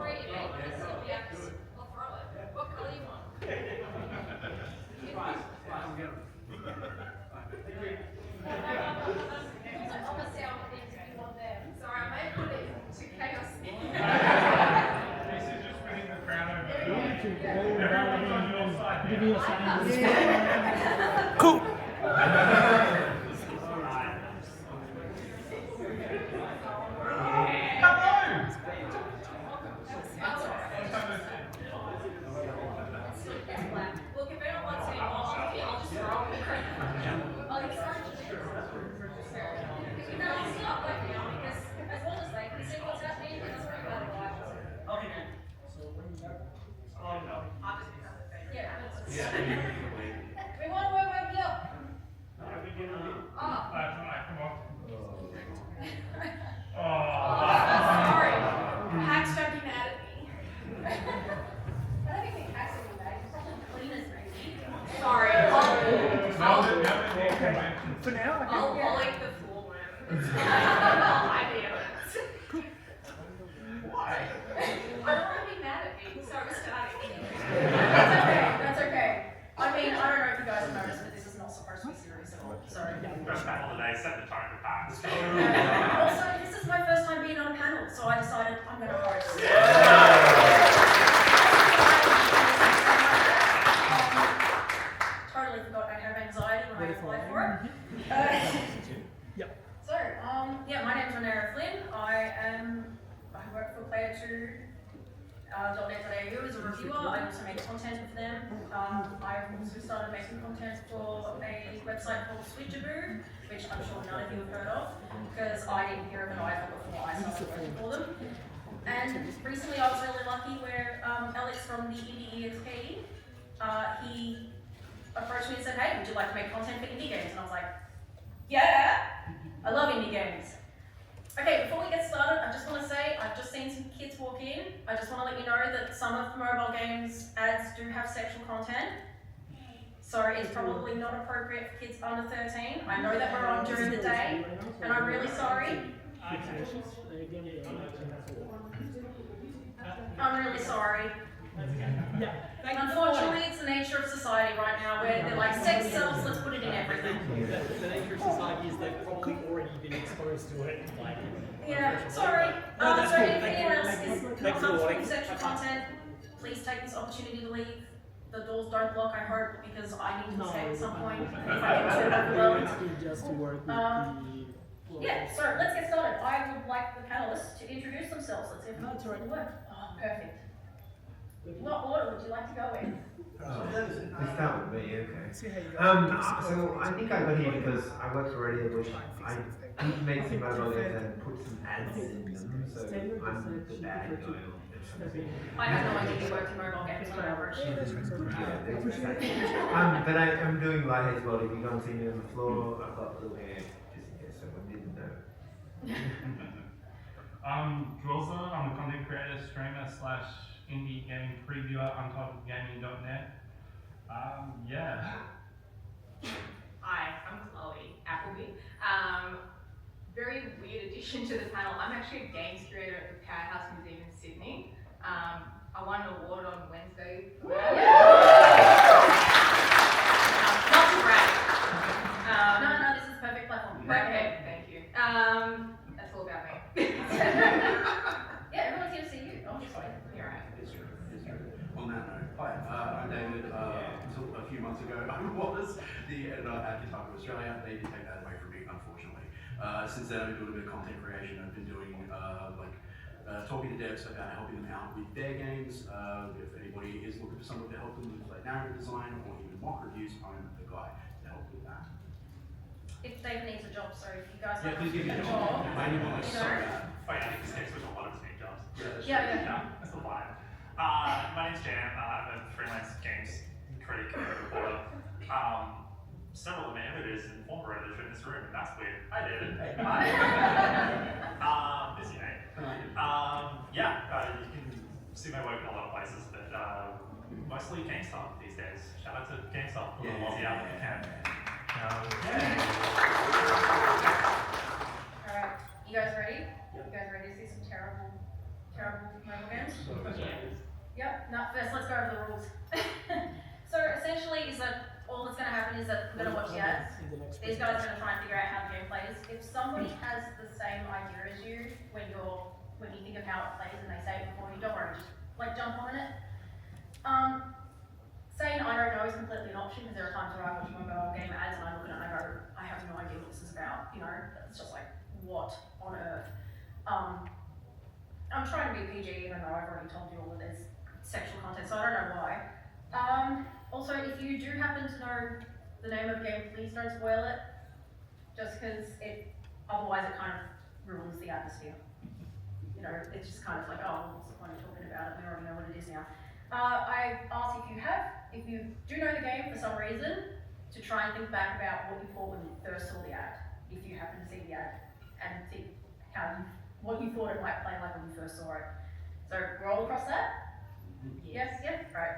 free. If anyone has a PAX, I'll throw it. What colour do you want? Sorry, I may put it to chaos. This is just bringing the crowd over. Everyone's on your side now. Cool. Look, if anyone wants any more, I'll just throw it. I'll encourage you to do it. No, it's not like now because as long as they can see what's happening, it doesn't really matter what I do. Okay. Yeah, that's Yeah. we want to work here. Tonight, come on. Sorry. PAX don't be mad at me. I don't think PAX will be mad. It's probably cleaners, maybe. Sorry. For now, I'll eat the floor worm. I do. Why? I don't want to be mad at me, so we're starting. That's okay. That's okay. I mean, I don't know if you guys have noticed, but this is not supposed to be serious at all. Sorry. First panel today, set the tone for PAX. Also, this is my first time being on a panel, so I decided I'm going to host. Totally forgot I have anxiety when I applied for it. So, yeah, my name's Renera Flynn. I work for Player2.net.au as a reviewer. I also make content for them. I've also started making content for a website called Switchaboo, which I'm sure none of you have heard of, because I didn't hear of it either before I started working for them. And recently I was really lucky where Alex from the Indie EXP, he approached me and said, hey, would you like to make content for indie games? And I was like, yeah, I love indie games. Okay, before we get started, I just want to say, I've just seen some kids walk in. I just want to let you know that some of the mobile games ads do have sexual content. So it's probably not appropriate for kids under 13. I know that we're on during the day, and I'm really sorry. I'm really sorry. Unfortunately, it's the nature of society right now where they're like, sex sells, let's put it in everything. The nature of society is they've probably already been exposed to it. Like, Yeah, sorry. No, that's So cool. if Thank anyone you. else Thank you. is not Thanks for comfortable warning. with sexual content, please take this opportunity to leave. The doors don't lock, I hope, because I need to escape at some point if I get too overwhelmed. Just to work with Yeah, so let's get started. I would like the panelists to introduce themselves. Let's see if No, it's all right. it'll work. Oh, perfect. What order would you like to go in? We start with me, okay. See how you go. So I think I got here because I worked for radio, which I did make some mobile games and put some ads in them, so I'm the bad guy. I have no idea you work in mobile games on average. But I'm doing light as well. If you don't see me on the floor, I've got blue hair, just in case someone didn't know. I'm Drilza. I'm a content creator, streamer / indie game previewer on topofgaming.net. Yeah. Hi, I'm Chloe Appleby. Very weird addition to the panel. I'm actually a games curator at the Powerhouse Museum in Sydney. I won an award on Wednesday. Not to brag. No, this is the perfect platform. Okay, thank you. That's all about me. Yeah, everyone's here to see you, obviously. You're right. It's true. On that note, hi, I'm David. Until a few months ago, I was the editor at Guitar Australia. They did take that away from me, unfortunately. Since then, I've been doing a bit of content creation. I've been doing talking to devs about helping them out with their games. If anybody is looking for someone to help them with like narrative design or even mock reviews, I'm the guy to help with that. If Dave needs a job, so if you guys Yeah, want please give me a a job. job, I need one so know. bad. Wait, I think this takes with a lot of sneak jobs. Yeah. That's the vibe. My name's Jan. I'm a freelance games critic and reporter. Several of my editors and former editors are in this room, and that's weird. Hi, David. Hey. Hi. Busy day. You can see my work in a lot of places, but mostly GameStop these days. Shout out to GameStop for the Aussie out if you can. Alright, you guys ready? You guys ready to see some terrible terrible mobile games? Yep, no, first let's go over the rules. So essentially is that all that's going to happen is that we're going to watch the ads. These guys are going to try and figure out how the game plays. If somebody has the same idea as you when you think of how it plays and they say it before you, don't worry, just like jump on it. Saying I don't know is completely an option because there are times where I watch mobile game ads and I look at it and I go, I have no idea what this is about. You know, it's just like, what on earth? I'm trying to be PG even though I've already told you all of this sexual content, so I don't know why. Also, if you do happen to know the name of the game, please don't spoil it, just because otherwise it kind of ruins the atmosphere. You know, it's just kind of like, oh, what's the point of talking about it? We already know what it is now. I asked if you do know the game for some reason, to try and think back about what you thought when you first saw the ad, if you happen to see the ad, and think what you thought it might play like when you first saw it. So roll across that. Yes, yep, right.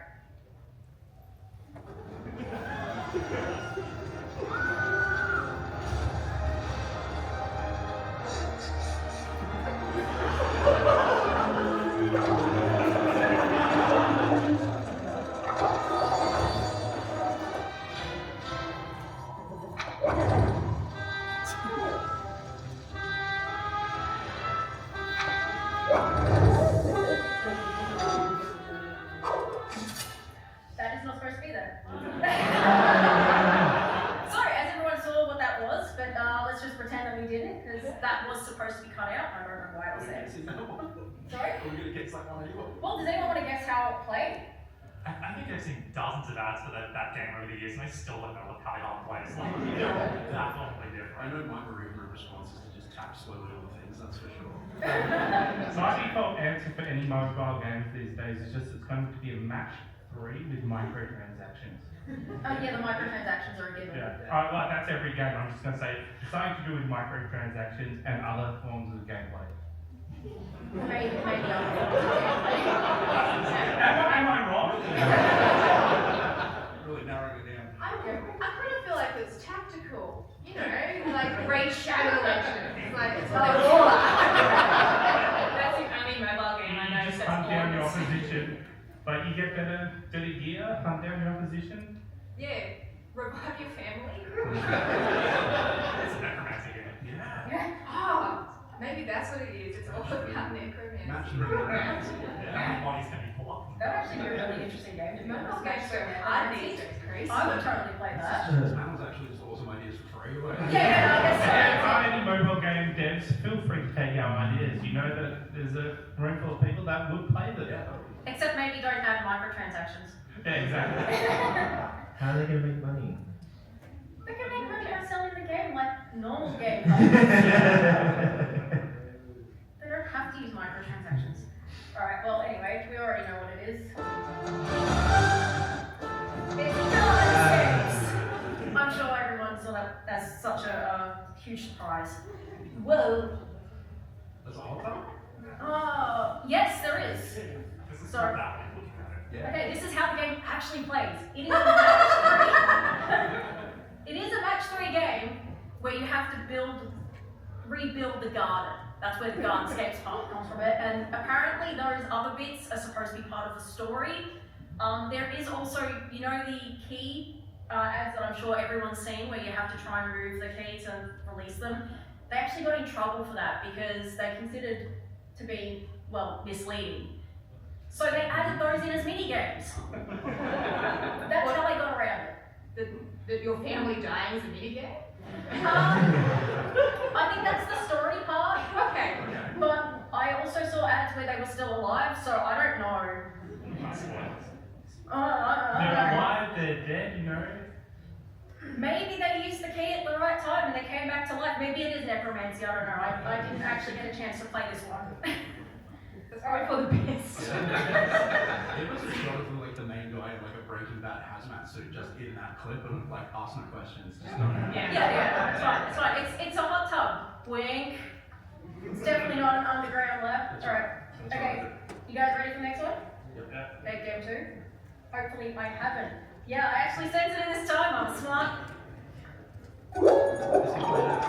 That is not supposed to be there. Sorry, as everyone saw what that was, but let's just pretend that we didn't, because that was supposed to be cut out. I don't know why it was there. Sorry? Are we gonna guess that one anyway? Well, does anyone want to guess how it played? I think I've seen dozens of ads for that game over the years, and I still don't know how it plays. Like, they're all definitely different. I know my bereavement response is to just tap slowly on the things, that's for sure. My default answer for any mobile games these days is just it's going to be a match 3 with microtransactions. Oh yeah, the microtransactions are a given. Yeah, like that's every game. I'm just going to say something to do with microtransactions and other forms of gameplay. Maybe other Am I wrong? Really narrowing it down. I kind of feel like it's tactical, you know, like Raid Shadow Legends. Like, it's like war. That's the only mobile game I know You just that's hunt down your wars. opposition, but you get better gear, hunt down your opposition. Yeah, revive your family. It's a necromancy game. Yeah. Oh, maybe that's what it is. It's all about necromancy. Match necromancy. Yeah, how many bodies can you pull up? That would actually be a really interesting game to be Mobile honest. games are hard these days, crazy. I would totally play that. Panel's actually just awesome ideas for free. Yeah, I guess so. If there are any mobile game devs, feel free to take our ideas. You know that there's a room full of people that would play them. Except maybe don't add microtransactions. Yeah, exactly. How are they gonna make money? They can make money by selling the game like normal games. They don't have to use microtransactions. Alright, well anyway, we already know what it is. It's games! I'm sure everyone saw that as such a huge surprise. Whoa! There's a whole time? Yes, there is. This is Sorry. that way looking at it. Yeah. Okay, this is how the game actually plays. It is a match 3. It is a match 3 game where you have to rebuild the garden. That's where the gardenscapes part comes from it. And apparently those other bits are supposed to be part of the story. There is also, you know, the key ads that I'm sure everyone's seen where you have to try and move the key to release them. They actually got in trouble for that because they considered to be, well, misleading. So they added those in as mini games. That's how they got around it. That your family dying is a minigame? I think that's the story part. Okay. But I also saw ads where they were still alive, so I don't know. Not spoilers. I They're don't know. alive, they're dead, you know. Maybe they used the key at the right time and they came back to life. Maybe it is necromancy, I don't know. I didn't actually get a chance to play this one. That's probably for the best. It was a shot of like the main guy in like a Breaking Bad hazmat suit just in that clip and like ask no questions. Just don't know. Yeah, it's fine, it's fine. It's a hot tub. Wink. It's definitely not an underground lab. Alright, okay. You guys ready for the next one? Yep. Make game 2? Hopefully I haven't. Yeah, I actually censored it this time. I'm smart. Does he play that?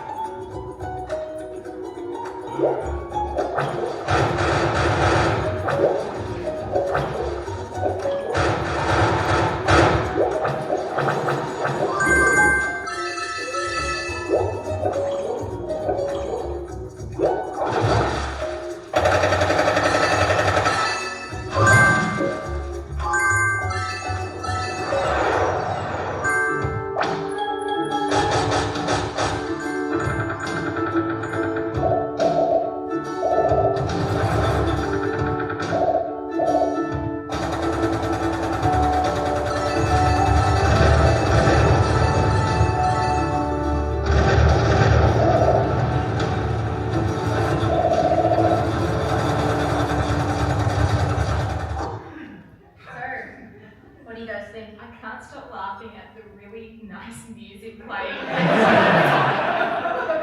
can't stop laughing at the really nice music playing.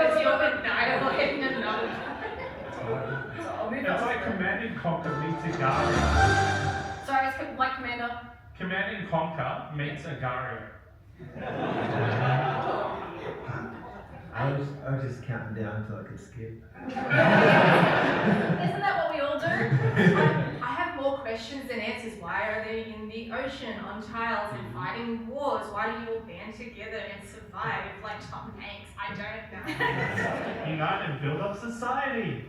As you're annihilating another guy. So I'll move It's on. like Command and Conquer meets Agario. Sorry, it's like Commander. Command and Conquer meets Agario. I was just counting down until I could skip. Isn't that what we all do? I have more questions than answers. Why are they in the ocean on tiles and fighting wars? Why do you all band together and survive like Tom Hanks? I don't know. Unite and build up society.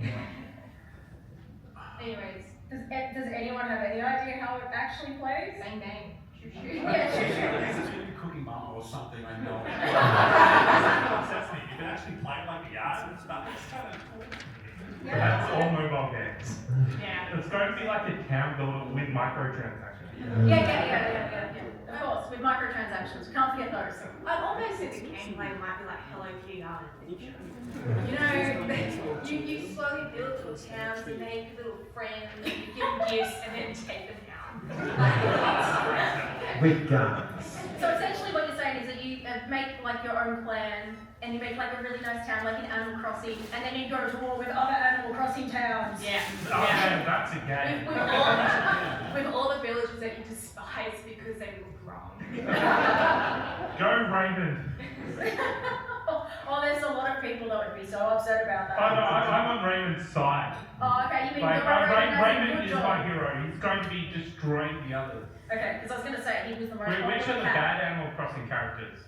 Anyways, Does anyone have any idea how it actually plays? same game. Shoo shoo. Yeah, sure. This is really Cookie Mama or something, I know. That's what upsets me. You can actually play it like the art and stuff. It's kind of cool. That's all mobile games. Yeah. It's going to be like a town builder with microtransactions. Yeah. Of course, with microtransactions, we can't forget those. I almost think the gameplay might be like Hello Kitty Art Adventure. You know, you slowly build to a town, you make little friends, you give them gifts, and then take them out. With guns. So essentially what you're saying is that you make like your own clan, and you make like a really nice town, like in Animal Crossing, and then you go to war with other Animal Crossing towns. Yeah. Okay, that's a game. With all the villages that you despise because they look wrong. Go Raymond. Oh, there's a lot of people that would be so upset about that. I'm on Raymond's side. Oh, okay, you mean Like, the one Raymond has a Raymond good is job. my hero. He's going to be destroying the others. Okay, because I was going to say he was the most Which are popular the cat. bad Animal Crossing characters?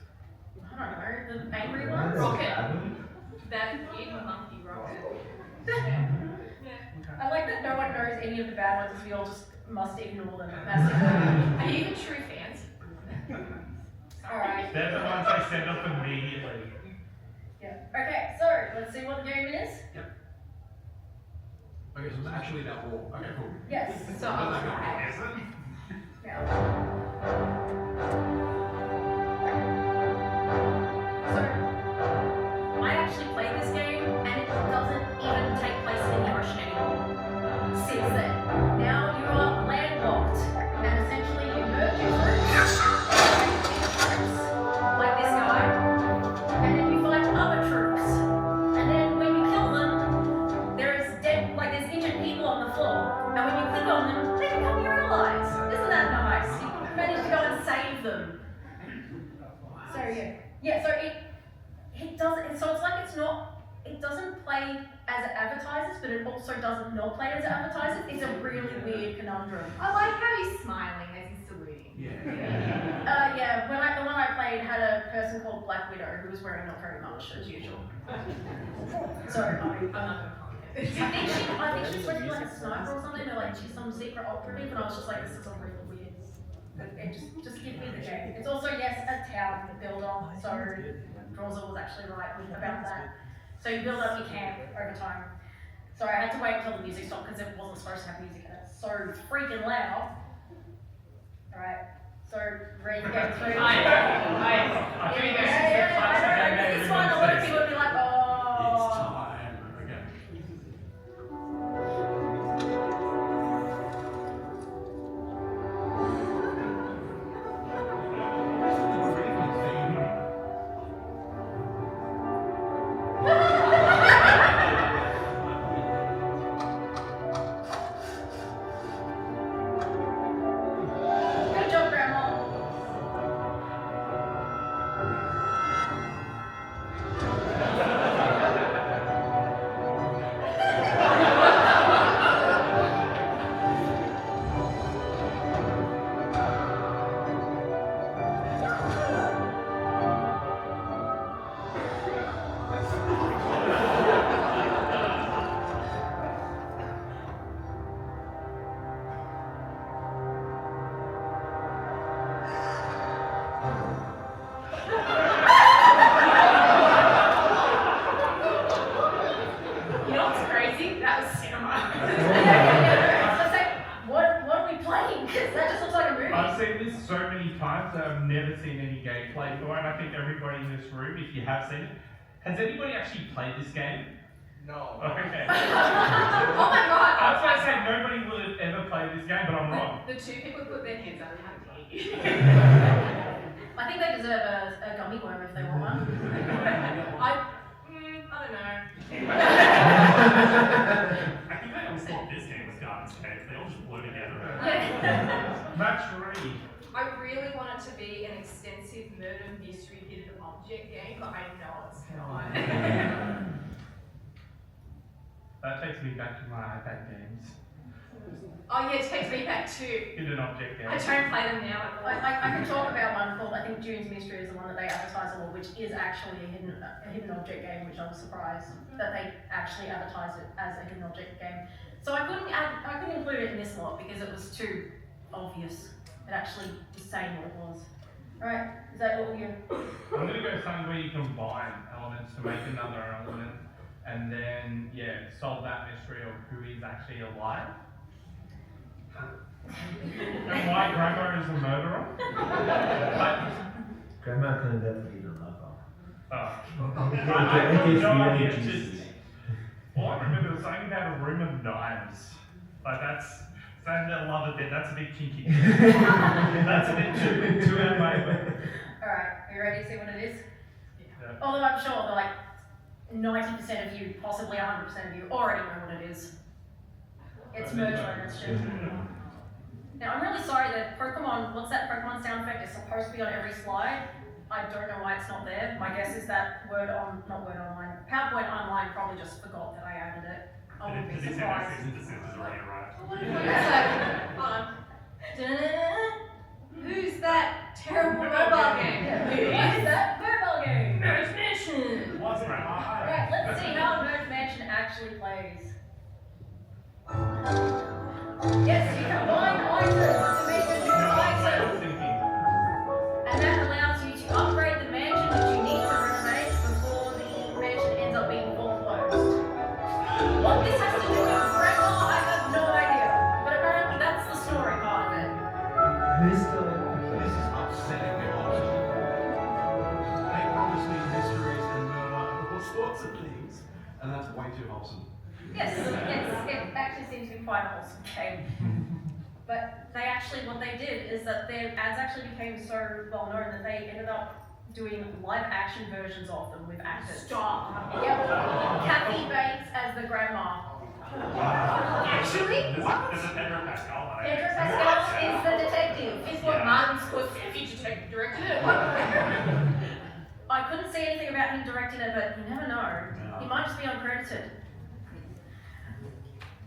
I don't know, the angry What ones? is Rocket. that? That big monkey rocket. I like that no one knows any of the bad ones, we all just must ignore them. That's Are you even true fans? Alright. They're the ones I send off immediately. Yeah. Okay, so let's see what the game is. Okay, so it's actually that wall. Okay, cool. Yes. So I'll try. Is it? Now. So I actually played this game and it doesn't even take place in the ocean anymore. Since then. Now you are landlocked and essentially you merge your troops. Yes, sir. Like this guy. And then you fight other troops. And then when you kill them, there's injured people on the floor. And when you click on them, they become your allies. Isn't that nice? You manage to go and save them. So so it's like it doesn't play as it advertises, but it also doesn't not play as it advertises. It's a really weird conundrum. I like how he's smiling as he's saluting. Yeah. The one I played had a person called Black Widow who was wearing not very much as usual. So I'm not gonna comment. I think she's supposed to be like a sniper or something, or like she's some secret operative, and I was just like, this is a really weird. Just give me the game. It's also yes a town builder, so Drawser was actually right about that. So you build up your camp over time. So I had to wait until the music stopped because it wasn't supposed to have music and it's so freaking loud. Alright, so ready to go through. I Yeah, think this one, a lot of people would be like, It's oh. time. Okay. Good job, Grandma. You know what's crazy? That was cinema. I was like, what are we playing? Because that just looks like a movie. I've seen this so many times that I've never seen any gameplay for it, and I think everybody in this room, if you have seen it, has anybody actually played this game? No. Okay. Oh my god! I was going to say nobody will have ever played play this game, but I'm wrong. The two people who put their hands up, how dare you? I think they deserve a gummy worm if they want one. I don't know. I think they always thought this game was Garden State. They all just blew together. Match 3. I really want it to be an extensive murder mystery hidden object game, but I know it's not. That takes me back to my iPad games. Oh yeah, it takes me back too. Hidden object I games. don't play them now. I can talk about one called, I think June's Mystery is the one that they advertise a lot, which is actually a hidden object game, which I was surprised that they actually advertised it as a hidden object game. So I couldn't include it in this lot because it was too obvious. It actually was saying what it was. Alright, is that all you? I'm gonna go something where you combine elements to make another element, and then solve that mystery of who is actually alive. And why Grandma is a murderer. Grandma can definitely be the lover. I It got gets no really idea. juicy. Just, all I remember was something about a room of knives. Like that's saying that love it. That's a bit kinky. That's a bit too out of my way. Alright, are you ready to see what it is? Yeah. Although I'm sure that like 90% of you, possibly 100% of you, already know what it is. It's murder and it's shit. Now I'm really sorry that Pokemon, what's that Pokemon sound effect is supposed to be on every slide. I don't know why it's not there. My guess is that PowerPoint Online probably just forgot that I added it. I wouldn't be Did he say that surprised. season decisions already arrived? Hold on. Who's that terrible mobile game? Who is that mobile game? Nerd's Mansion. What's Grandma? Alright, let's see how Nerd Mansion actually plays. Yes, you combine items to make a new item. And that allows you to upgrade the mansion that you need to renovate before the mansion ends up being foreclosed. What this has to do with Grandma, I have no idea. But apparently that's the story part of it. Who's still in? This is upsettingly wholesome. They promise me mysteries and murder and all sorts of things, and that's way too wholesome. Yes, it actually seems to be quite a wholesome game. But they actually, what they did is that their ads actually became so well known that they ended up doing live action versions of them with actors. Stop. Yep. Kathy Bates as the grandma. Actually, There's a Pedro Pascal one. Pedro Pascal is the detective. it's what Martin Scorsese directed it. I couldn't see anything about him directing it, but you never know. He might just be uncredited.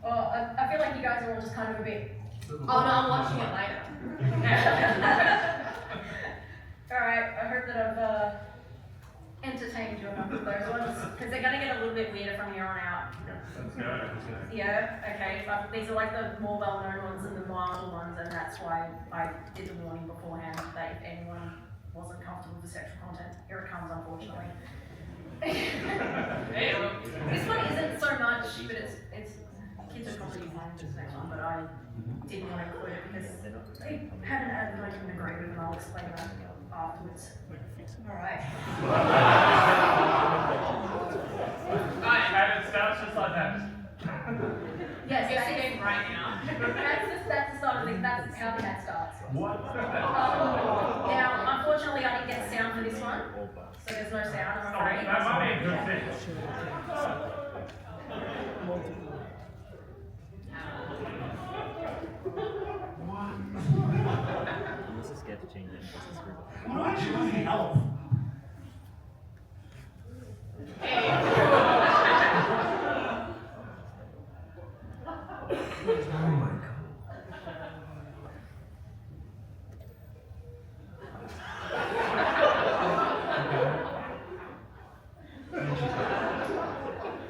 Well, I feel like you guys are all just kind of a bit. Oh no, I'm watching it later. Alright, I hope that I've entertained you enough with those ones, because they're going to get a little bit weirder from here on out. Let's go. Yeah, okay. These are like the more well-known ones and the milder ones, and that's why I did the warning beforehand that if anyone wasn't comfortable with sexual content, here it comes, unfortunately. This one isn't so much, but it's kids are probably fine with this next one, but I didn't want to include it because they had an ad that I didn't agree with, and I'll explain that afterwards. Alright. And it starts just like that. Yes, It's the game right now. that's the start of the, that's how the ad starts. What? Now, unfortunately, I didn't get sound for this one, so there's no sound, I'm afraid. That might be a good thing. I'm also scared to change it because it's screwed up. What do I do with health? Oh my god.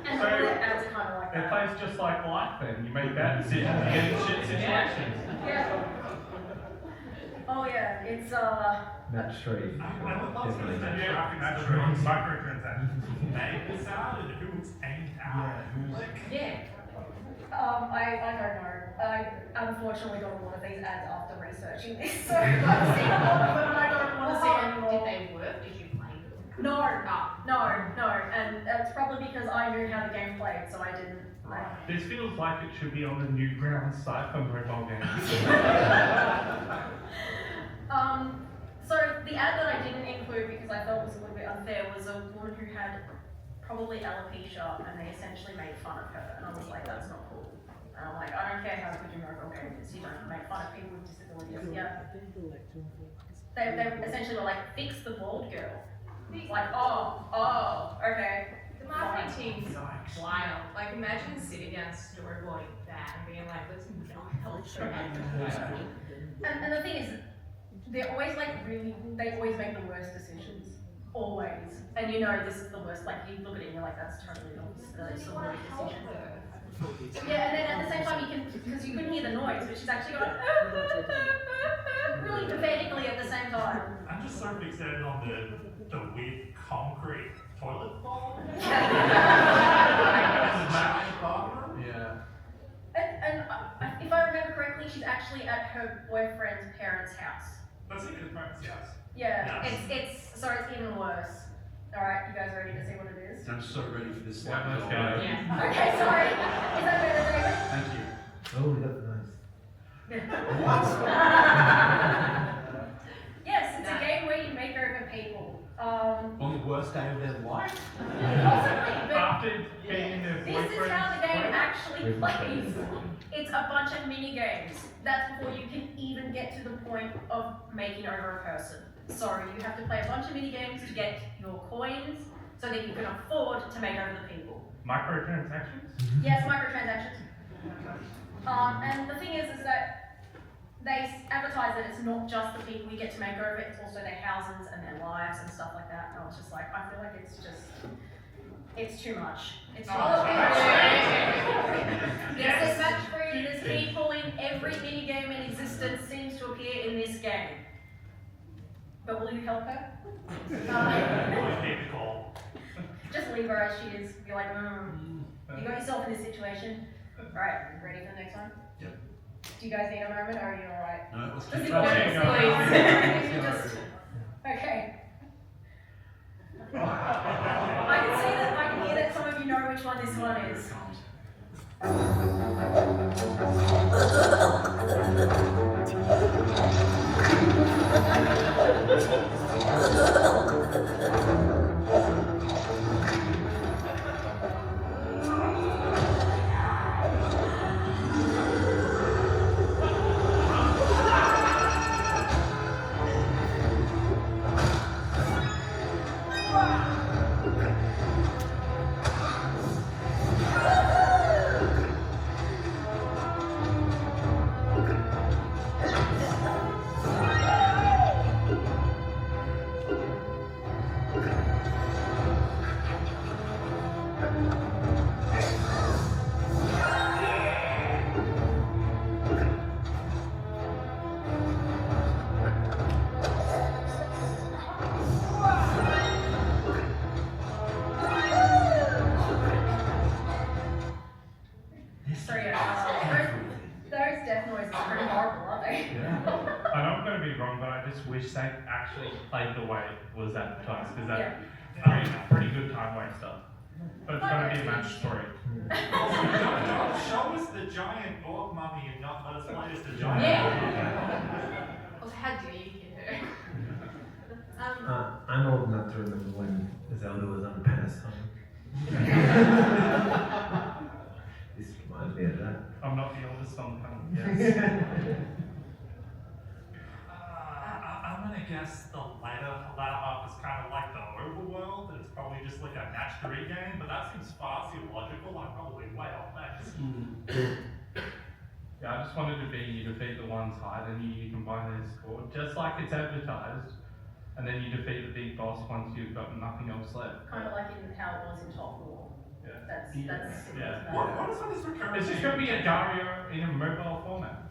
And all the ads are kind of like It that. plays just like life then. You make bad decisions, you get in shit situations. Yeah. Oh yeah, it's Match 3. I would love to Definitely understand match how That's after right. microtransactions. They decided who it's aimed at. Like, yeah. I don't know. I unfortunately got a lot of these ads after researching this, so I've seen a lot of them and I don't want to see it anymore. Did they work? Did you play them? No, and it's probably because I knew how the game played, so I didn't Right. This feels like it should be on the Newgrounds site for mobile games. So the ad that I didn't include because I felt was a little bit unfair was a woman who had probably alopecia and they essentially made fun of her, and I was like, that's not cool. And I'm like, I don't care how good your mobile game is, you don't make fun of people with disabilities. Yeah. They essentially were like, fix the bald girl. Like, oh, okay. The marketing team's wild. Like, imagine sitting down storyboarding that and being like, let's not help her. And the thing is, they're always like they always make the worst decisions. Always. And you know this is the worst, like you look at it and you're like, that's totally the worst decision. Yeah, and then at the same time because you couldn't hear the noise, but she's actually going really pathetically at the same time. I'm just so fixated on the weird concrete toilet bowl. Yeah. And if I remember correctly, she's actually at her boyfriend's parents' house. That's it, his parents' house. Yeah, Yes. it's even worse. Alright, you guys ready to see what it is? I'm so ready for this Yeah, slide. let's go. Yeah. Okay, sorry. Is that better, David? Thank you. Oh, that's Yes, it's a game where you make over people. On the worst day of their life? Possibly, but After being their this is how the game boyfriend. actually plays. It's a bunch of mini games. That's before you can even get to the point of making over a person. So you have to play a bunch of mini games to get your coins so that you can afford to make over the people. Microtransactions? Yes, microtransactions. And the thing is that they advertise that it's not just the people you get to make over, it's also their houses and their lives and stuff like that. And I was just like, I feel like it's too much. It's too much. Yes, there's match free, there's people in every mini game in existence seems to appear in this game. But will you help her? Keep the call. Just leave her as she is. Be like, you got yourself in this situation. Alright, ready for the next one? Yep. Do you guys need a moment, or are you alright? No, let's Just keep ignore going. this, please. Okay. I can hear that some of you know which one this one is. So yeah, those death noises are pretty horrible, aren't they? I know I'm going to be wrong, but I just wish they actually played the way it was advertised, because that's pretty good time waster. But it's going to be mandatory. Show us the giant orc mummy and not let us play as the giant Yeah. Also, how dare you hit her? I'm old enough to remember when Zelda was on Panasonic. This reminds me of that. I'm not the oldest on the panel. Yes. I'm gonna guess the latter half is kind of like the overworld. It's probably just like a mastery game, but that seems far too logical. I'm probably way off base. Yeah, I just wanted to be you defeat the ones higher than you combine their score, just like it's advertised, and then you defeat the big boss once you've got nothing else left. Kind of like in how it was in Top War. Yeah. That's Yeah. What is with this recurring? It's just going to be a Dario in a mobile format.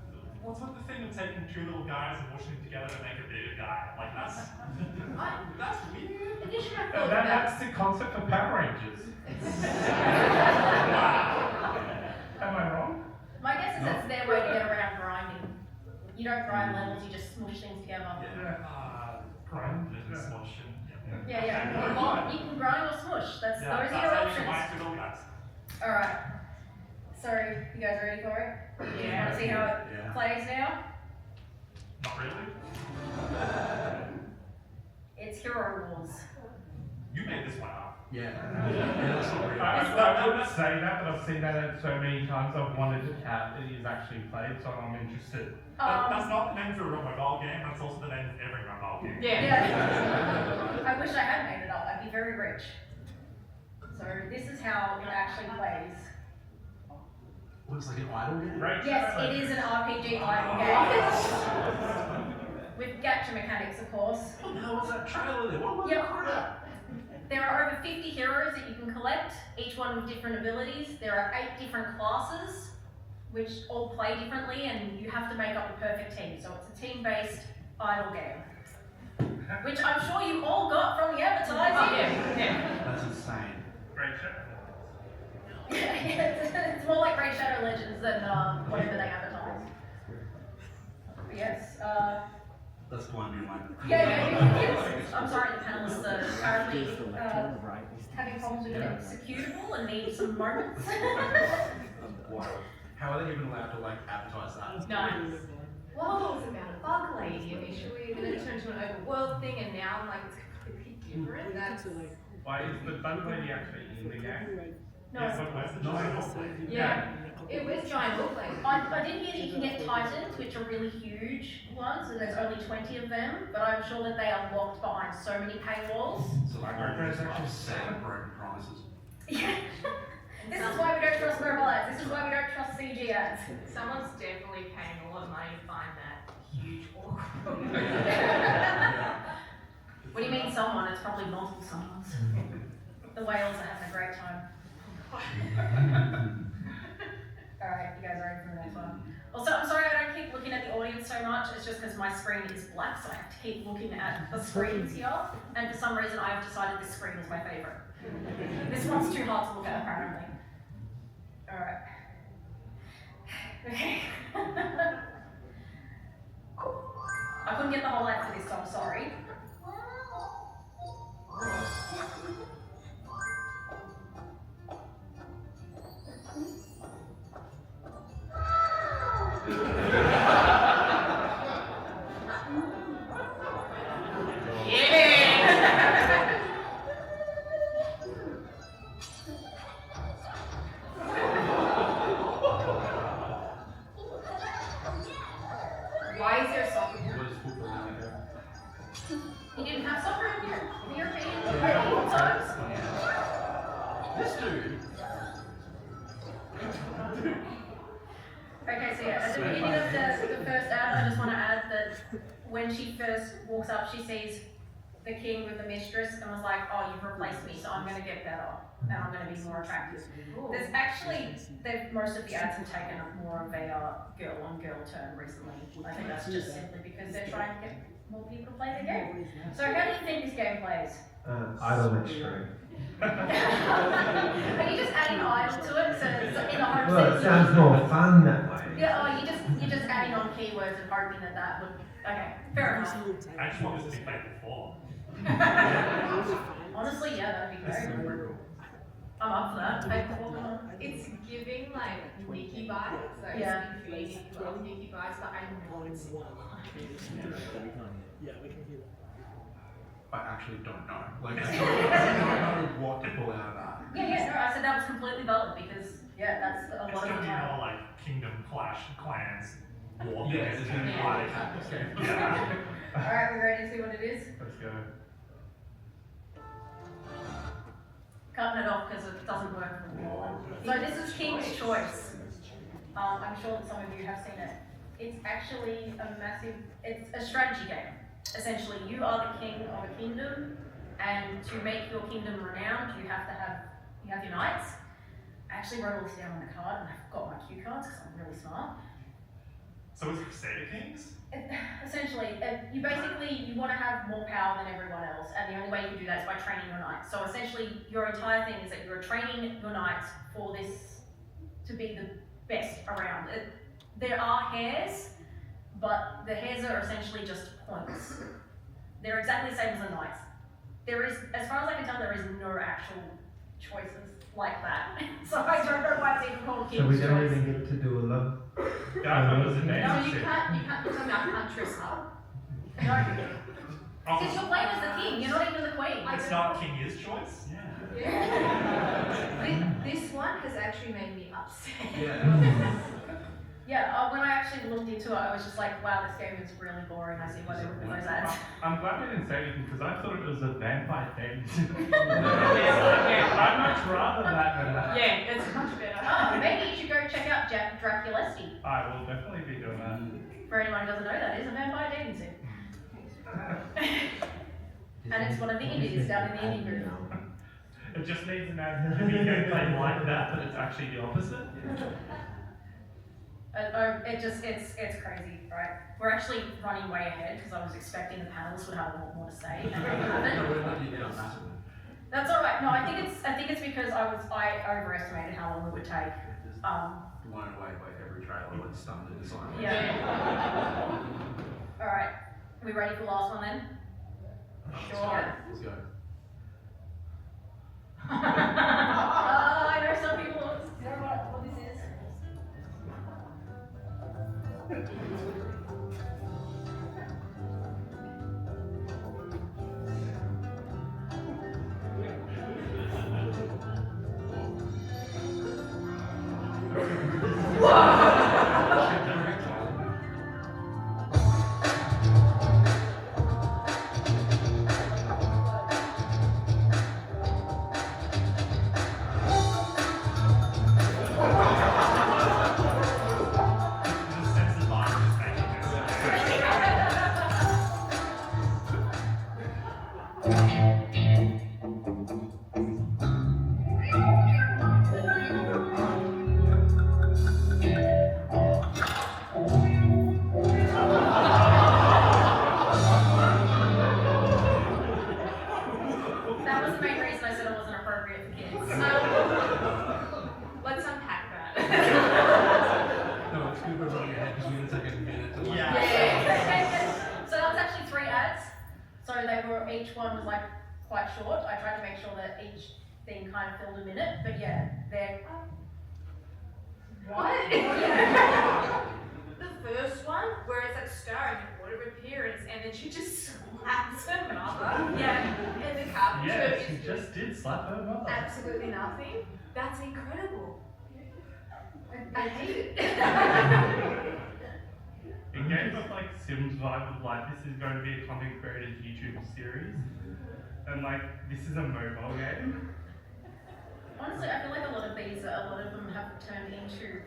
What's with the thing of taking two little guys and mushing them together to make a bigger guy? Like that's weird. Addition I thought about. That's the concept of Power Rangers. Am I wrong? My guess is it's their way to get around grinding. You don't grind levels, you just smush things together. Grind and smush and Yeah. You can grind or smush. Those are your that's how you options. combine two little guys. Alright. So, you guys ready for it? Yeah. Want to see how it Yeah. plays now? Not really. It's Hero Wars. You made this one up. Yeah. That's not real. I wouldn't say that, but I've seen that so many times. I've wanted how it is actually played, so I'm interested. That's not the name for a real mobile game, that's also the name of every mobile game. Yeah. I wish I had made it up. I'd be very rich. So this is how it actually plays. Looks like an idle game. Great. Yes, it is an RPG idle game. With gacha mechanics, of course. What the hell was that trailer there? What was Yep. that crap? There are over 50 heroes that you can collect, each one with different abilities. There are 8 different classes, which all play differently, and you have to make up the perfect team. So it's a team-based idle game. Which I'm sure you all got from the advertising. That's insane. Great show. It's more like Raid Shadow Legends than whatever they advertise. But yes, That's blowing me away. yes. I'm sorry, the panelists are apparently having problems with an executable and need some moments. How are they even allowed to like advertise that? Nice. Well, it was about a bug lady initially, and then it turned to an overworld thing, and now I'm like, it's completely different. That's Why is the bug lady actually in the game? No, Yeah, but where's the giant old lady? yeah. It was giant look like. I did hear that you can get Titans, which are really huge ones, and there's only 20 of them, but I'm sure that they are locked behind so many paywalls. So like Microtransactions. seven broken promises. Yeah. This is why we don't trust mobile ads. This is why we don't trust CG ads. Someone's definitely paying a lot of money to find that huge orc. What do you mean someone? It's probably multiple someones. The whales are having a great time. Alright, you guys ready for the next one? Also, I'm sorry I don't keep looking at the audience so much. It's just because my screen is black, so I have to keep looking at the screens here. And for some reason, I have decided this screen is my favorite. This one's too hard to look at, apparently. Alright. Okay. I couldn't get the whole ad for this, so I'm sorry. Why is there soccer here? What is football now? You didn't have soccer in here? The European medieval times? This dude. Okay, so yeah, at the beginning of the first ad, I just want to add that when she first walks up, she sees the king with the mistress and was like, oh, you've replaced me, so I'm going to get better and I'm going to be more attractive. There's actually, most of the ads have taken more of a girl-on-girl turn recently. I think that's just simply because they're trying to get more people to play the game. So how do you think this game plays? Idle match string. Are you just adding idle to it, so in the hopes Well, it that sounds more fun that way. yeah, oh, you're just adding on keywords and hoping that that would. Okay, fair enough. I just want this to be played before. Honestly, yeah, that'd be This is great. pretty cool. I'm up for that. It's giving like Nikki vibes, like Yeah. Nikki loves Nikki vibes, but I know it's Yeah, we can hear that. I actually don't know. Like, I don't know what to pull out of that. Yeah, no, I said that was completely valid because yeah, that's a It's lot of gonna the be time. more like Kingdom Clash Clans war Yeah, games. it's gonna be Yeah. like tactics game. Yeah. All right, we ready to see what it is? Let's go. Cutting it off because it doesn't work for me. So this is King's Choice. I'm sure that some of you have seen it. It's actually it's a strategy game. Essentially, you are the king of a kingdom, and to make your kingdom renowned, you have your knights. I actually wrote all this down on the card, and I forgot my cue cards because I'm really smart. So it's Crusader Kings? Essentially, you want to have more power than everyone else, and the only way you can do that is by training your knights. So essentially, your entire thing is that you're training your knights for this to be the best around. There are hairs, but the hairs are essentially just points. They're exactly the same as the knights. There is, as far as I can tell, there is no actual choices. like that. So I don't know why it's even called So King's we don't Choice. even get to do a love. Yeah, I thought it was a No, dancing you sim. can't tell me I can't dress up. No, Oh, since you're playing as the king, you're not even the queen. It's not King Is Choice? Yeah. This one has actually made me upset. Yeah. Yeah, when I actually looked into it, I was just like, wow, this game is really boring. I see why they would do those ads. I'm glad we didn't say anything because I thought it was a vampire thing. I'd much rather that than that. Yeah, it's much better. Oh, maybe you should go check out Draculesti. I will definitely be doing that. For anyone who doesn't know, that is a vampire dating sim. And it's one of the indies down in the indie group. It just needs an ad to be gameplay like that, but it's actually the opposite. It's crazy, right? We're actually running way ahead because I was expecting the panelists would have a lot more to say, and they haven't. No, we're letting you down massively. That's all right. No, I think it's because I overestimated how long it would take. Blown away by every trailer, like stunned into silence. Yeah. All right. We ready for the last one then? Sure. Let's go. I know some people know what this is. The sense of mind is making this. That was the main reason I said it wasn't appropriate for kids. Let's unpack that. No, it's good we're running ahead because we're going to take a minute to like. Yeah. So that was actually 3 ads. So they were, each one was like quite short. I tried to make sure that each thing kind of filled a minute, but yeah, they're. What? The first one, where it's like starring in order of appearance, and then she just slaps her mother. Yeah. And the carpenter Yeah, she is just did slap her mother. absolutely nothing. That's incredible. I hate it. It gave us like Sims vibe of like this is going to be a content creator's YouTube series, and like this is a mobile game. Honestly, I feel like a lot of them have turned into,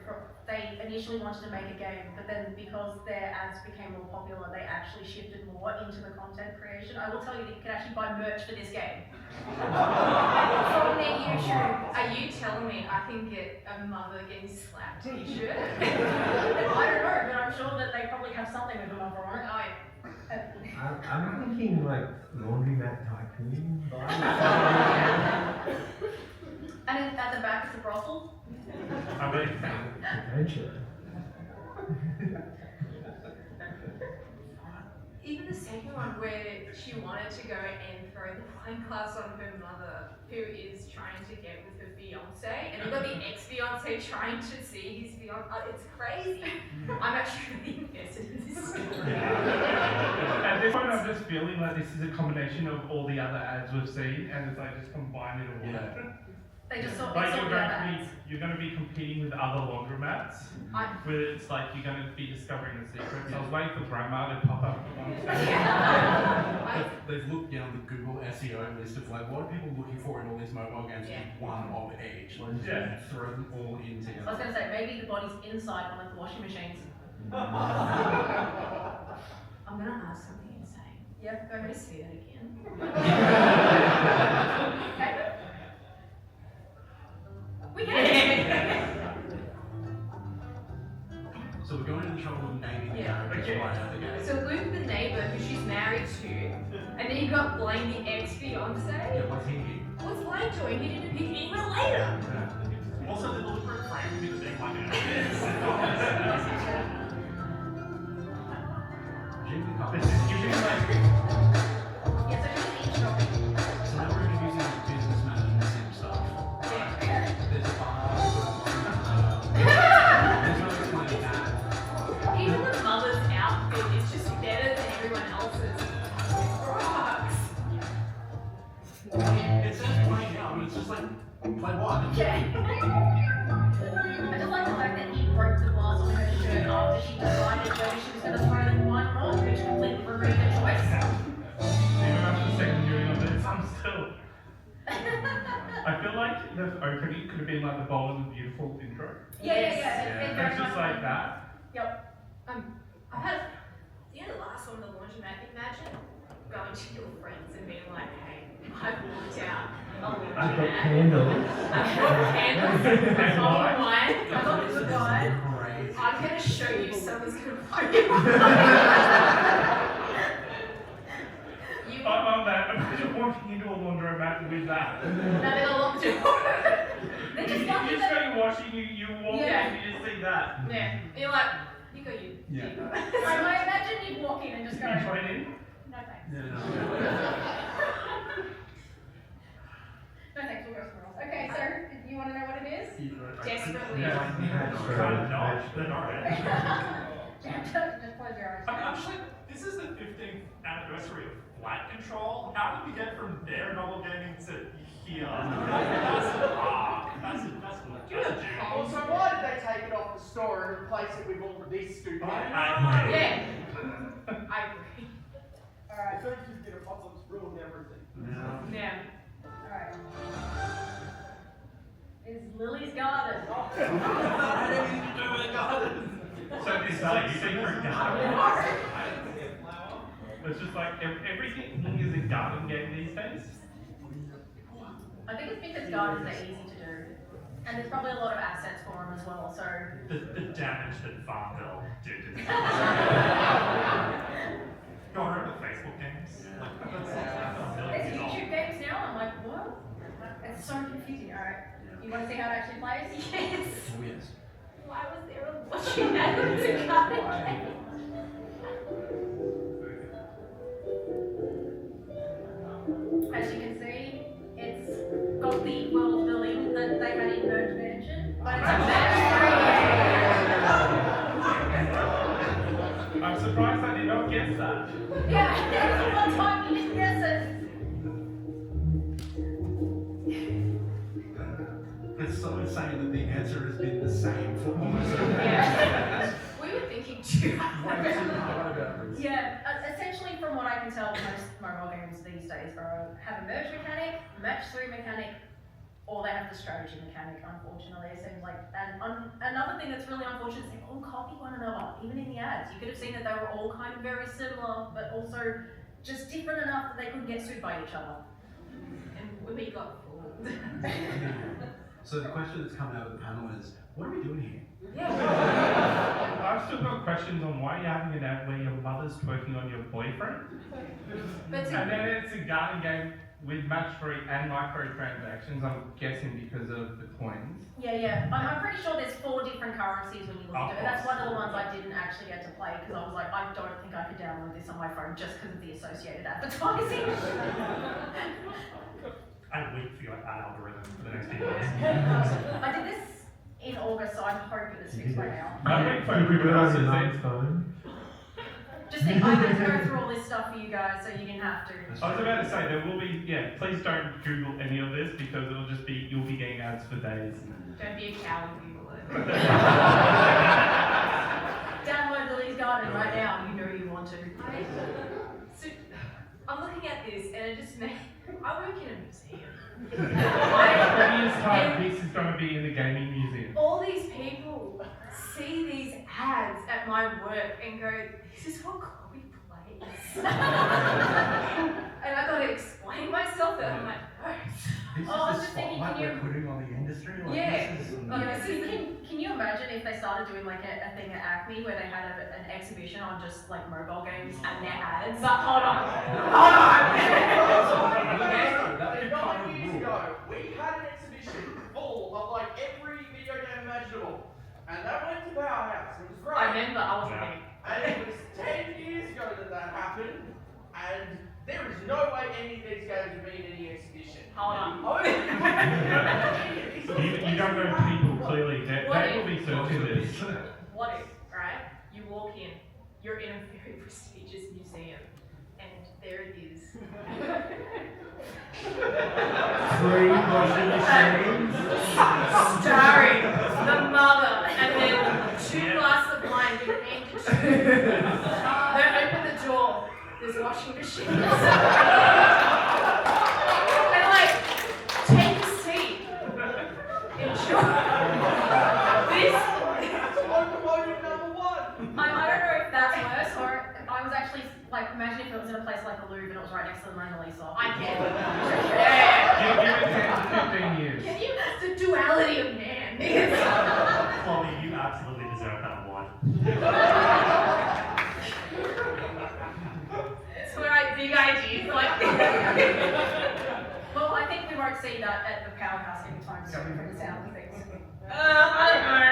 they initially wanted to make a game, but then because their ads became more popular, they actually shifted more into the content creation. I will tell you that you can actually buy merch for this game. From their YouTube. Are you telling me I can get a mother getting slapped t-shirt? I don't know, but I'm sure that they probably have something with a mother on it. Oh, yeah. I'm thinking like laundromat tycoon vibe. And at the back is a brothel. I mean, Adventure. Even the second one where she wanted to go and throw the wine glass on her mother, who is trying to get with her fiance, and you've got the ex-fiance trying to see his fiance. It's crazy. I'm actually really invested in this story. at this point, I'm just feeling like this is a combination of all the other ads we've seen, and it's like just combined into one. Yeah. They just sort Like of you're going to be competing with other laundromats, where it's like you're going to be discovering the secrets. I was waiting for grandma to pop up for one second. They've looked down the Google SEO list of like what are people looking for in all these mobile games, Yeah. and one of each. Like, Yeah. throw them all in I was together. going to say, maybe the body's inside one of the washing machines. I'm gonna ask something insane. Yep, go Can we ahead. see that again? Okay. We can. So we're going to the trouble of naming the Yeah. characters right out of the gate. So Luke, the neighbor who she's married to, and then you've got Blaine, the ex-fiance. Yeah, what's he? What's Blaine doing? He didn't pick anyone later. Also, the deliberate frame to be the big one. Jim the Cop. This is usually like, Yeah, so she's eavesdropping. So now we're introducing business management sim stuff. Yeah. she was going to throw the wine on, which completely removed the choice. Even after the second viewing of this, I'm still. I feel like the opening could have been like the Bold and the Beautiful intro. Yeah. It's just like that. Yep. I had, the last one, the laundromat, imagine going to your friends and being like, hey, I walked out a laundromat. I've got candles. I've got candles, I've got wine, I got this wine. I'm going to show you someone's going to blow you I'm on that. Imagine walking into a laundromat with that. Now they're locked door. They You just just lucky go that. washing, you walk Yeah. in and you just see that. Yeah. And you're like, you go, you. Yeah. You go. I imagine you'd walk in and just You go, join in. no thanks. Yeah, no. No thanks, we'll go somewhere else. Okay, so you want to know what it is? Desperately. Kind of not, they're not it. Just close your eyes. Actually, this is the 15th anniversary of flight control. How did we get from their novel gaming to here? That's Also, why did they take it off the store and replace it with all of this stupid? Yeah. I agree. Alright, If they just did a puzzle, it's ruined everything. Yeah. alright. Is Lily's Garden. So this is like secret garden. It's just like everything is a garden game these days. I think it's because gardens are easy to do. And there's probably a lot of assets for them as well, so. the damage that Farmville did to the Go remember Facebook games? There's YouTube games now, I'm like, what? It's so confusing. Alright, you want to see how it actually plays? Yes. Oh, yes. Why was there a watching that as a card game? As you can see, it's got the world building that they had in Merge Mansion, but it's a match I'm surprised I did not guess that. 3. Yeah, that's the one time you didn't guess it. It's so insane that the answer has been the same for almost every Yeah. We were thinking too. Yeah, essentially from what I can tell, most mobile games these days have a merge mechanic, match 3 mechanic, or they have the strategy mechanic, unfortunately. It seems like, and another thing that's really unfortunate is they all copy one another, even in the ads. You could have seen that they were all kind of very similar, but also just different enough that they couldn't get sued by each other. And we got fooled. So the question that's come out of the panel is, what are we doing here? Yeah. I've still got questions on why you're having an ad where your mother's twerking on your boyfriend. But And then it's a garden game with match 3 and microtransactions, I'm guessing because of the coins. Yeah. I'm pretty sure there's 4 different currencies when you look at it. That's one of the ones I didn't actually get to play because I was like, I don't think I could download this on my phone just because of the associated advertising. I wait for your ad algorithm for the next few months. I did this in August, so I'm hoping it's fixed by now. I wait for Could we put it on your everyone else phone? Just think I had to go through all this stuff for you guys, so you didn't have to. I was about to say, there will be, please don't Google any of this because it'll just be, you'll be getting ads for days. don't be a coward, Google it. Download Lily's Garden right now, you know you want to. So, I'm looking at this and it just made. I work in a museum. Prettiest timepiece is going to be in the gaming museum. All these people see these ads at my work and go, this is what Chloe plays. And I gotta explain myself that I'm like, no. This Oh, I was is the just thinking, spotlight can you- we're putting on the industry? Like, Yeah. This is Can you imagine if they started doing like a thing at Acme where they had an exhibition on just like mobile games and their ads? But hold on. And 9 years ago, we had an exhibition full of like every video game imaginable. And that went to Powerhouse. It was great. I remember, I wasn't there. And it was 10 years ago that happened. And there is no way any of these games would be in any exhibition. Hold on. Oh, You don't know people clearly. They What will be searching this. What if, right? You walk in, you're in a very prestigious museum, and there it is. 3 washing machines. Starring the mother, and then 2 glasses of wine being aimed at 2 Don't open the door. There's washing machines. And like, take a seat. Enjoy. This. Locomotive number one. I don't know if that's worse or I was actually like, imagine if it was in a place like the Louvre and it was right next to the Mona Lisa. I can't. Give it 10 to 15 years. Can you? The duality of man. Chloe, you absolutely deserve that award. It's where I dig IGs like. Well, I think we won't see that at the powerhouse anytime soon from the sound of things. I don't know.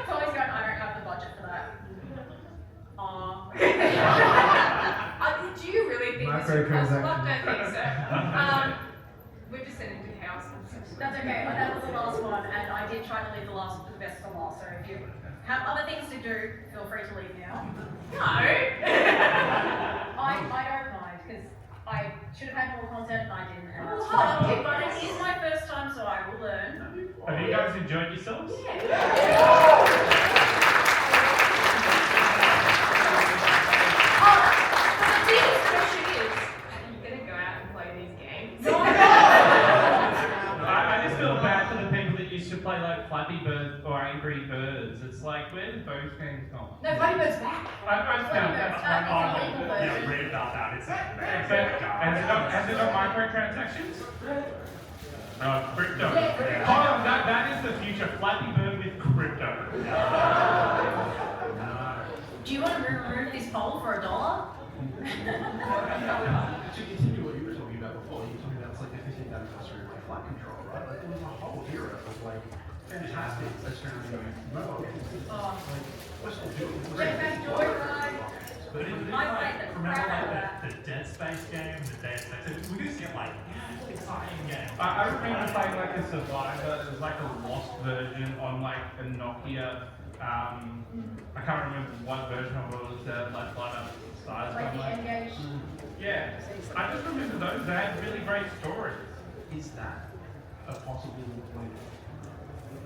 Chloe's going, I don't have the budget for that. Do you really think this would cost? Well, I don't think so. We're just sending to the house. That's okay, that was the last one, and I did try to leave the best for last, so if you have other things to do, feel free to leave now. No. I don't mind, because I should have had more content and I didn't, and that's fine. But it is my first time, so I will learn. Have you guys enjoyed yourselves? I just feel bad for the people that used to play like Flappy Bird or Angry Birds. It's like, where did those games go? No, Flappy Bird's back. Flappy Bird's back. Yeah, read about that. It's Has it got microtransactions? Crypto. Yeah. Oh, that is the future. Flappy Bird with crypto. Do you want to remove this poll for $1? To continue what you were talking about before, you were talking about it's like the 50th anniversary of like flight control, right? Like there was a whole era of like fantastic Australian mobile games. Oh. Like, we're still doing it. Jetpack Joyride. But it, I played the remember crap out of like the Dead Space game, the Dead Space. We used to get like exciting games. I remember playing like a Survivor. It was like a lost version on like a Nokia. I can't remember what version of it was. Like light up size. Like the Engage. Yeah, I just remember those. They had really great stories. Is that a possible like,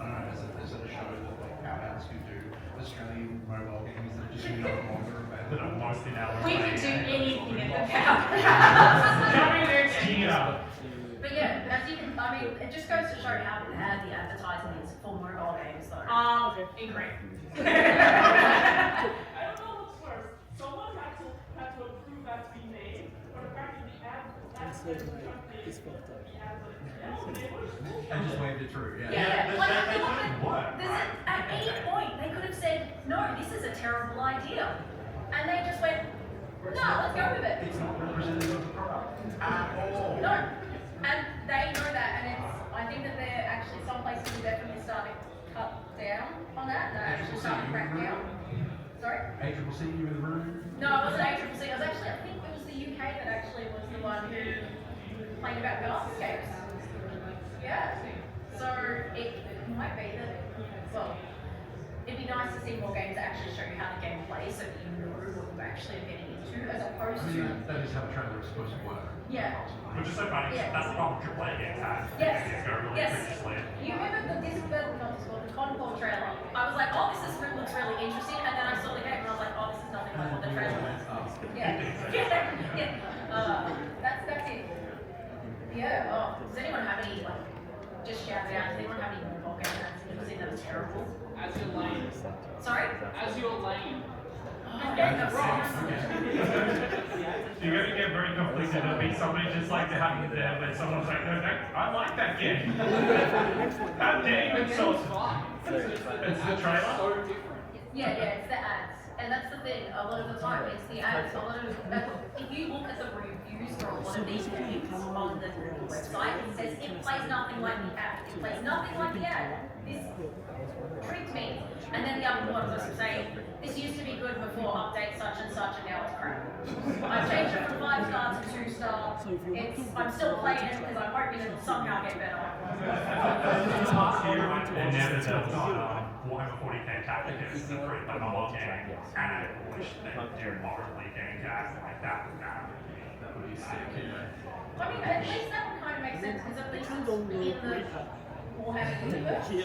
I don't know, is it a show that like Powerhouse could do Australian mobile games that are just no longer That available? are most in our We can do anything at the power. Coming next year. But yeah, as you can, I mean, it just goes to show how bad the advertising is for mobile games though. Incorrect. I don't know what's worse. Someone had to approve that to be made, or the fact that the ad It's fucked up. And just waved it through, yeah. Yeah, that- like, that- look that at- work, there's right? at any point they could have said, no, this is a terrible idea. And they just went, no, let's go with it. It's not representative of the product at all. No. And they know that, and it's, I think that they're actually, some places are definitely starting to cut down on that, and they're actually starting to crack down. Sorry? ACCC, you in the room? No, it wasn't ACCC, it was actually, I think it was the UK that actually was the one who complained about Garscapes. Yeah. So it might be that, well, it'd be nice to see more games that actually show you how the game plays so that you know what you actually are getting into as opposed I to. mean, that is how a trailer is supposed to work. Yeah. Which is so funny, Yeah. that's the problem AAA games had. Yes. It's go really Yes. quickly. You remember the the Concord trailer? I was like, oh, this looks really interesting, and then I saw the game and I was like, oh, this is nothing like what the trailer was. Yeah. Yeah. That's it. Yeah. Oh, does anyone have any like? Just shout it out. Does anyone have any mobile games that you think that was terrible? As your lane. Sorry? As your lane. Yeah, that's wrong. You're going to get very conflicted. It'll be somebody just like the having there where someone's like, no, I like that game. How dare you insult? It's the trailer? So different. Yeah, it's the ads. And that's the thing, a lot of the time it's the ads. A lot of, if you look at the reviews for a lot of these games on the website, it says it plays nothing like the ad. It plays nothing like the ad. This tricked me. And then the other ones are saying, this used to be good before update such and such, and now it's crap. I've changed it from 5 stars to 2 stars. I'm still playing it because I'm hoping it'll somehow get better. Last year, and then there was Warhammer 40k Tacticus, the free play mobile game, and I wish they do moderately game tags like that. That would be sick, yeah. I mean, at least that would kind of make sense because at least it's in the Warhammer universe.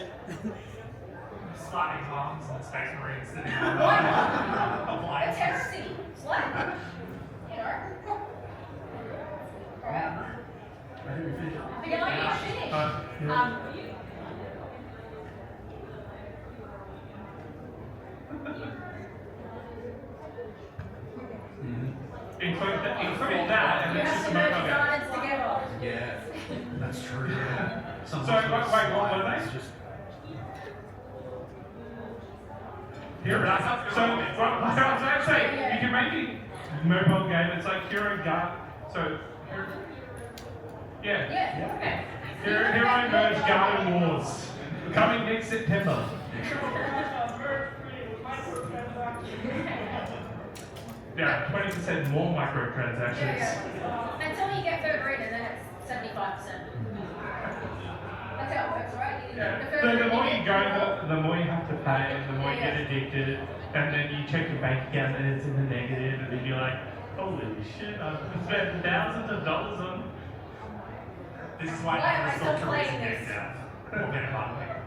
slapping mums and space marines sitting on Why not? appliances. It's heresy. It's like, you know. Alright. I think we finished. Yeah, you finished. Include that, and You it's have just to a merge mobile your game. gardens together. Yeah, that's true. Yeah. So, wait, what were they? Just Here, so, what I was saying, you can make a mobile game, it's like Hero Guard, so, yeah. Yeah, okay. Hero Merge Garden Wars, coming next September. Yeah, 20% more microtransactions. Yeah. Until you get further in, and then it's 75%. That's how it works, right? Yeah. The So further the more in, you go, the more you have to pay, the more you get addicted, and then you check your bank account and it's in the negative, and then you're like, holy shit, I've spent thousands of dollars on. This is why Why am I I'm still still playing racing this? games now. We'll get it on there.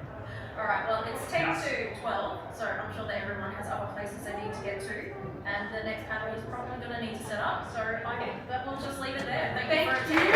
Alright, well, it's 10 to 12, so I'm sure that everyone has other places they need to get to, and the next panel is probably going to need to set up, so I think that we'll just leave it there. Thank you for attending.